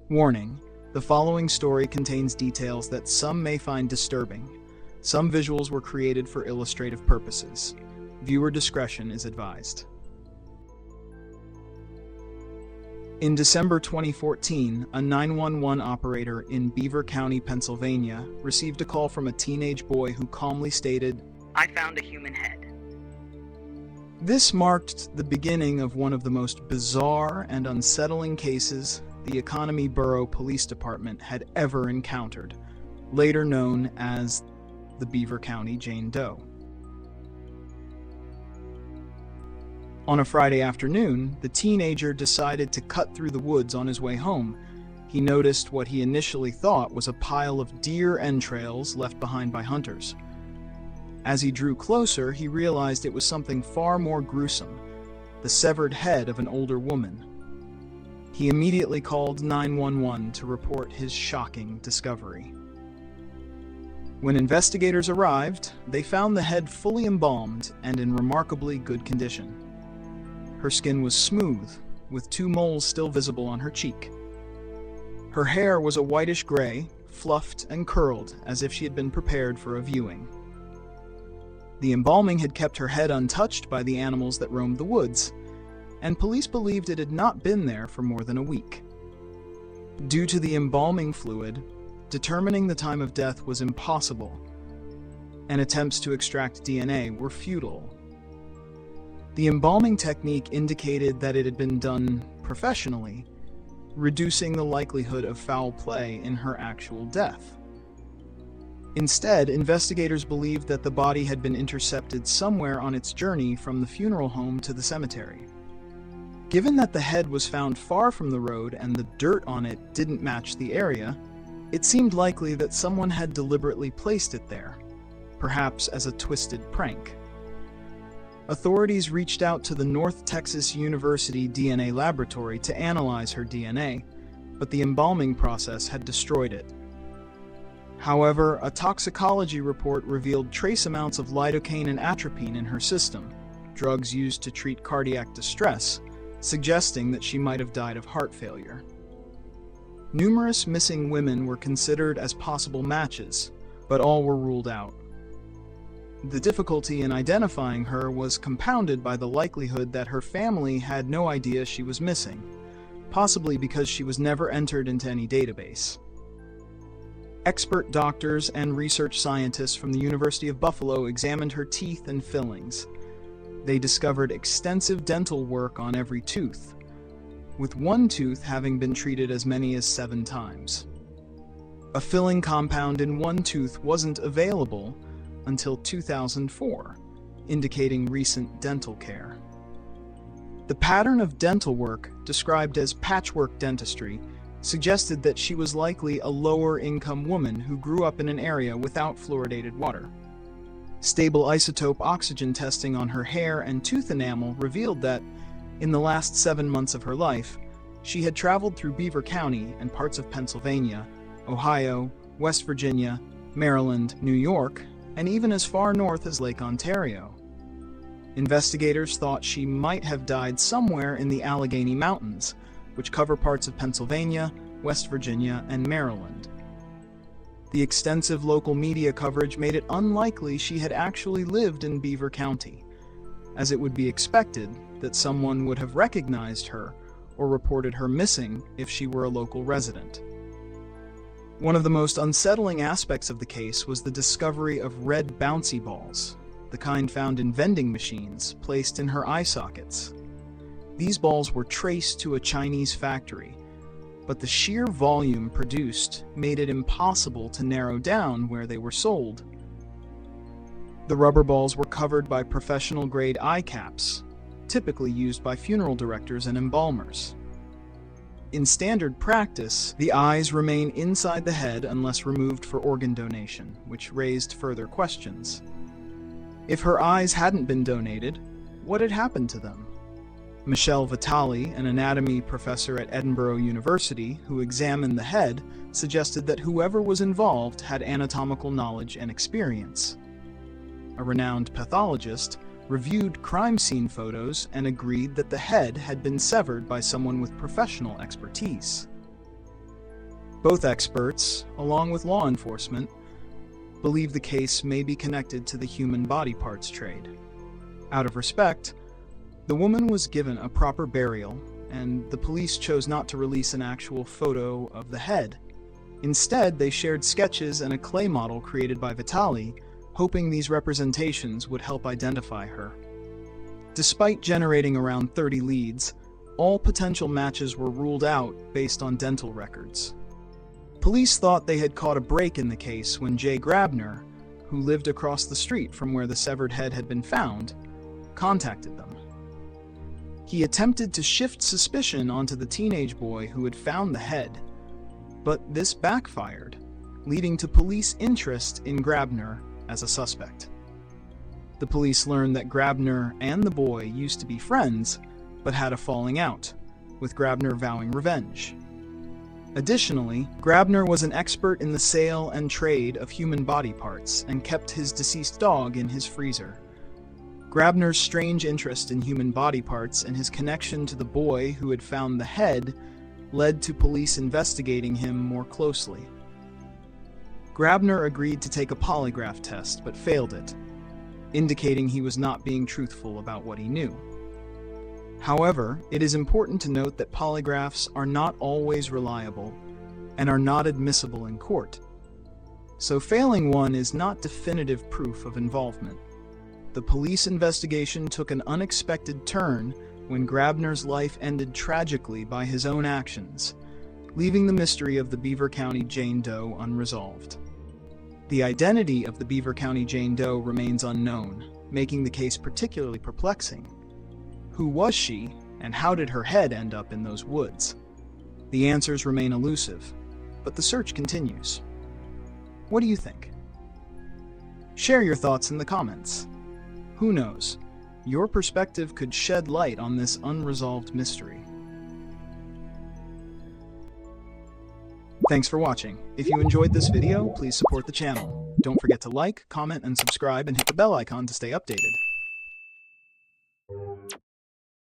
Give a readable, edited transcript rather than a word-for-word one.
Warning: the following story contains details that some may find disturbing. Some visuals were created for illustrative purposes. Viewer discretion is advised. In December 2014, a 911 operator in Beaver County, Pennsylvania, received a call from a teenage boy who calmly stated, "I found a human head." This marked the beginning of one of the most bizarre and unsettling cases the Economy Borough Police Department had ever encountered, later known as the Beaver County Jane Doe. On a Friday afternoon, the teenager decided to cut through the woods on his way home. He noticed what he initially thought was a pile of deer entrails left behind by hunters. As he drew closer, he realized it was something far more gruesome: the severed head of an older woman. He immediately called 911 to report his shocking discovery. When investigators arrived, they found the head fully embalmed and in remarkably good condition. Her skin was smooth, with 2 moles still visible on her cheek. Her hair was a whitish gray, fluffed and curled as if she had been prepared for a viewing. The embalming had kept her head untouched by the animals that roamed the woods, and police believed it had not been there for more than a week. Due to the embalming fluid, determining the time of death was impossible, and attempts to extract DNA were futile. The embalming technique indicated that it had been done professionally, reducing the likelihood of foul play in her actual death. Instead, investigators believed that the body had been intercepted somewhere on its journey from the funeral home to the cemetery. Given that the head was found far from the road and the dirt on it didn't match the area, it seemed likely that someone had deliberately placed it there, perhaps as a twisted prank. Authorities reached out to the North Texas University DNA laboratory to analyze her DNA, but the embalming process had destroyed it. However, a toxicology report revealed trace amounts of lidocaine and atropine in her system, drugs used to treat cardiac distress, suggesting that she might have died of heart failure. Numerous missing women were considered as possible matches, but all were ruled out. The difficulty in identifying her was compounded by the likelihood that her family had no idea she was missing, possibly because she was never entered into any database. Expert doctors and research scientists from the University of Buffalo examined her teeth and fillings. They discovered extensive dental work on every tooth, with one tooth having been treated as many as 7 times. A filling compound in one tooth wasn't available until 2004, indicating recent dental care. The pattern of dental work, described as patchwork dentistry, suggested that she was likely a lower-income woman who grew up in an area without fluoridated water. Stable isotope oxygen testing on her hair and tooth enamel revealed that, in the last 7 months of her life, she had traveled through Beaver County and parts of Pennsylvania, Ohio, West Virginia, Maryland, New York, and even as far north as Lake Ontario. Investigators thought she might have died somewhere in the Allegheny Mountains, which cover parts of Pennsylvania, West Virginia, and Maryland. The extensive local media coverage made it unlikely she had actually lived in Beaver County, as it would be expected that someone would have recognized her or reported her missing if she were a local resident. One of the most unsettling aspects of the case was the discovery of red bouncy balls, the kind found in vending machines, placed in her eye sockets. These balls were traced to a Chinese factory, but the sheer volume produced made it impossible to narrow down where they were sold. The rubber balls were covered by professional-grade eye caps, typically used by funeral directors and embalmers. In standard practice, the eyes remain inside the head unless removed for organ donation, which raised further questions. If her eyes hadn't been donated, what had happened to them? Michelle Vitale, an anatomy professor at Edinburgh University who examined the head, suggested that whoever was involved had anatomical knowledge and experience. A renowned pathologist reviewed crime scene photos and agreed that the head had been severed by someone with professional expertise. Both experts, along with law enforcement, believe the case may be connected to the human body parts trade. Out of respect, the woman was given a proper burial, and the police chose not to release an actual photo of the head. Instead, they shared sketches and a clay model created by Vitali, hoping these representations would help identify her. Despite generating around 30 leads, all potential matches were ruled out based on dental records. Police thought they had caught a break in the case when Jay Grabner, who lived across the street from where the severed head had been found, contacted them. He attempted to shift suspicion onto the teenage boy who had found the head, but this backfired, leading to police interest in Grabner as a suspect. The police learned that Grabner and the boy used to be friends, but had a falling out, with Grabner vowing revenge. Additionally, Grabner was an expert in the sale and trade of human body parts and kept his deceased dog in his freezer. Grabner's strange interest in human body parts and his connection to the boy who had found the head led to police investigating him more closely. Grabner agreed to take a polygraph test but failed it, indicating he was not being truthful about what he knew. However, it is important to note that polygraphs are not always reliable and are not admissible in court. So failing one is not definitive proof of involvement. The police investigation took an unexpected turn when Grabner's life ended tragically by his own actions, leaving the mystery of the Beaver County Jane Doe unresolved. The identity of the Beaver County Jane Doe remains unknown, making the case particularly perplexing. Who was she, and how did her head end up in those woods? The answers remain elusive, but the search continues. What do you think? Share your thoughts in the comments. Who knows? Your perspective could shed light on this unresolved mystery. Thanks for watching. If you enjoyed this video, please support the channel. Don't forget to like, comment, and subscribe, and hit the bell icon to stay updated.